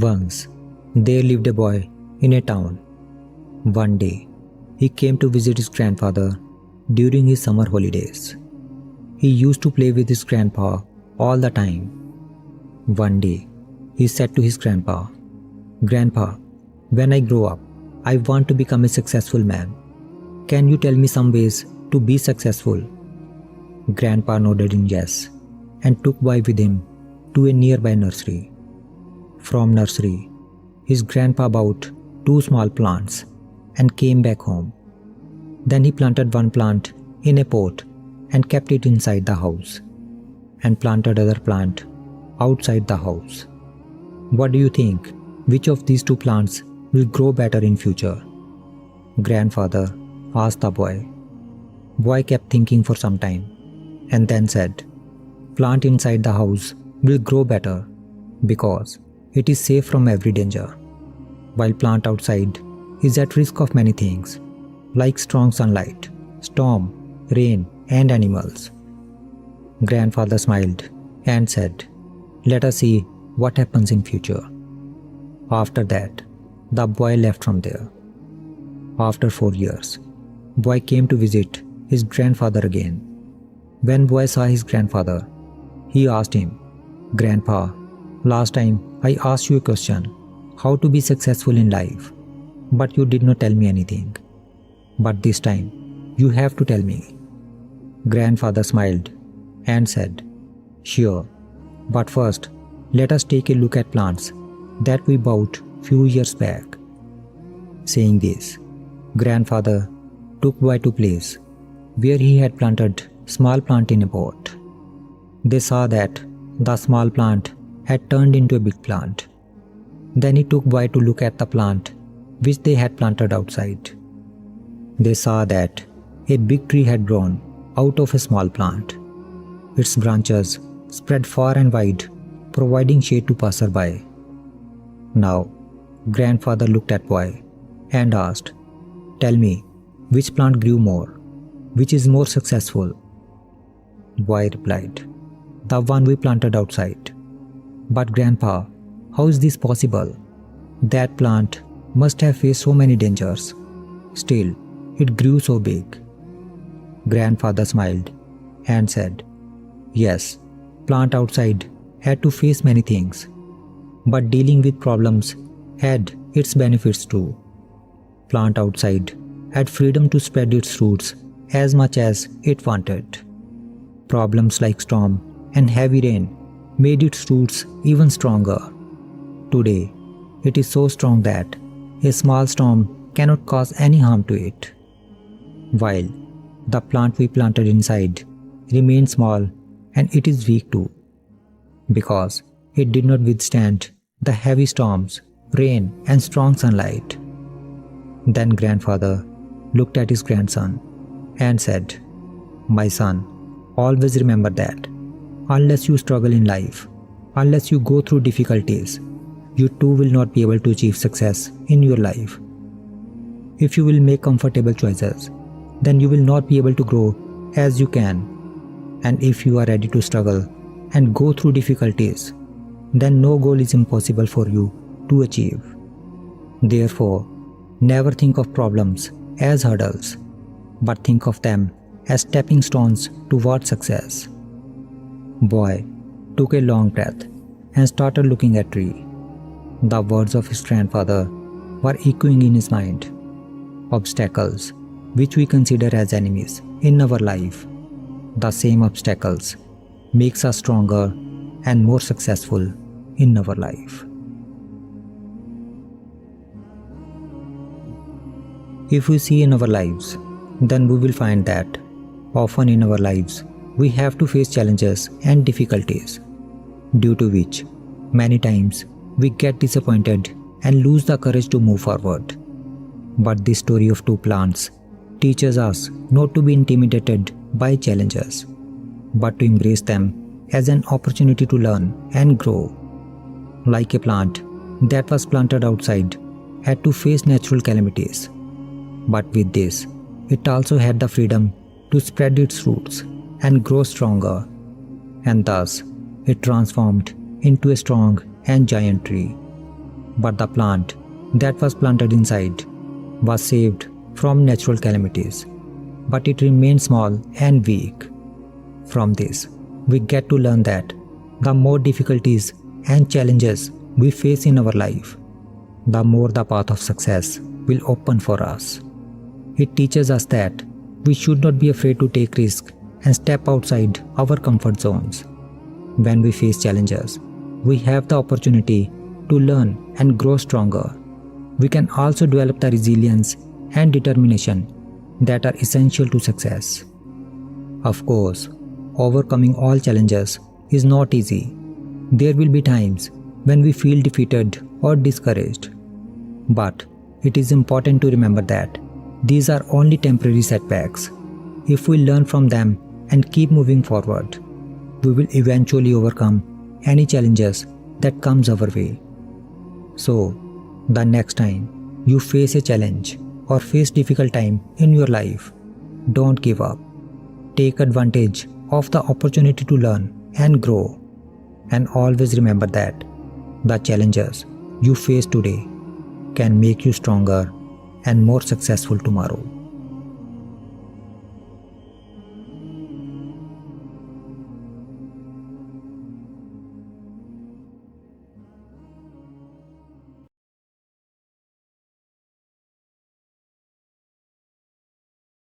Once, there lived a boy in a town. One day, he came to visit his grandfather during his summer holidays. He used to play with his grandpa all the time. One day, he said to his grandpa, "Grandpa, when I grow up, I want to become a successful man. Can you tell me some ways to be successful?" Grandpa nodded in yes and took boy with him to a nearby nursery. From nursery, his grandpa bought 2 small plants and came back home. Then he planted one plant in a pot and kept it inside the house, and planted other plant outside the house. What do you think? Which of these 2 plants will grow better in future? Grandfather asked the boy. Boy kept thinking for some time and then said, "Plant inside the house will grow better because it is safe from every danger, while plant outside is at risk of many things like strong sunlight, storm, rain, and animals." Grandfather smiled and said, "Let us see what happens in future." After that, the boy left from there. After 4 years, boy came to visit his grandfather again. When boy saw his grandfather, he asked him, "Grandpa, last time I asked you a question, how to be successful in life, but you did not tell me anything. But this time, you have to tell me." Grandfather smiled and said, "Sure, but first, let us take a look at plants that we bought few years back." Saying this, grandfather took boy to place where he had planted small plant in a pot. They saw that the small plant had turned into a big plant. Then he took boy to look at the plant which they had planted outside. They saw that a big tree had grown out of a small plant. Its branches spread far and wide, providing shade to passerby. Now, grandfather looked at boy and asked, "Tell me, which plant grew more? Which is more successful?" Boy replied, "The one we planted outside." "But grandpa, how is this possible? That plant must have faced so many dangers. Still, it grew so big." Grandfather smiled and said, "Yes, plant outside had to face many things, but dealing with problems had its benefits too. Plant outside had freedom to spread its roots as much as it wanted. Problems like storm and heavy rain made its roots even stronger. Today, it is so strong that a small storm cannot cause any harm to it. While the plant we planted inside remains small and it is weak too, because it did not withstand the heavy storms, rain, and strong sunlight." Then grandfather looked at his grandson and said, "My son, always remember that unless you struggle in life, unless you go through difficulties, you too will not be able to achieve success in your life. If you will make comfortable choices, then you will not be able to grow as you can. And if you are ready to struggle and go through difficulties, then no goal is impossible for you to achieve. Therefore, never think of problems as hurdles, but think of them as stepping stones towards success." Boy took a long breath and started looking at tree. The words of his grandfather were echoing in his mind. Obstacles, which we consider as enemies in our life, the same obstacles makes us stronger and more successful in our life. If we see in our lives, then we will find that often in our lives we have to face challenges and difficulties, due to which many times we get disappointed and lose the courage to move forward. But this story of 2 plants teaches us not to be intimidated by challenges, but to embrace them as an opportunity to learn and grow. Like a plant that was planted outside had to face natural calamities, but with this, it also had the freedom to spread its roots and grow stronger, and thus it transformed into a strong and giant tree. But the plant that was planted inside was saved from natural calamities, but it remained small and weak. From this, we get to learn that the more difficulties and challenges we face in our life, the more the path of success will open for us. It teaches us that we should not be afraid to take risks and step outside our comfort zones. When we face challenges, we have the opportunity to learn and grow stronger. We can also develop the resilience and determination that are essential to success. Of course, overcoming all challenges is not easy. There will be times when we feel defeated or discouraged. But it is important to remember that these are only temporary setbacks. If we learn from them and keep moving forward, we will eventually overcome any challenges that comes our way. So, the next time you face a challenge or face difficult time in your life, don't give up. Take advantage of the opportunity to learn and grow. And always remember that the challenges you face today can make you stronger and more successful tomorrow.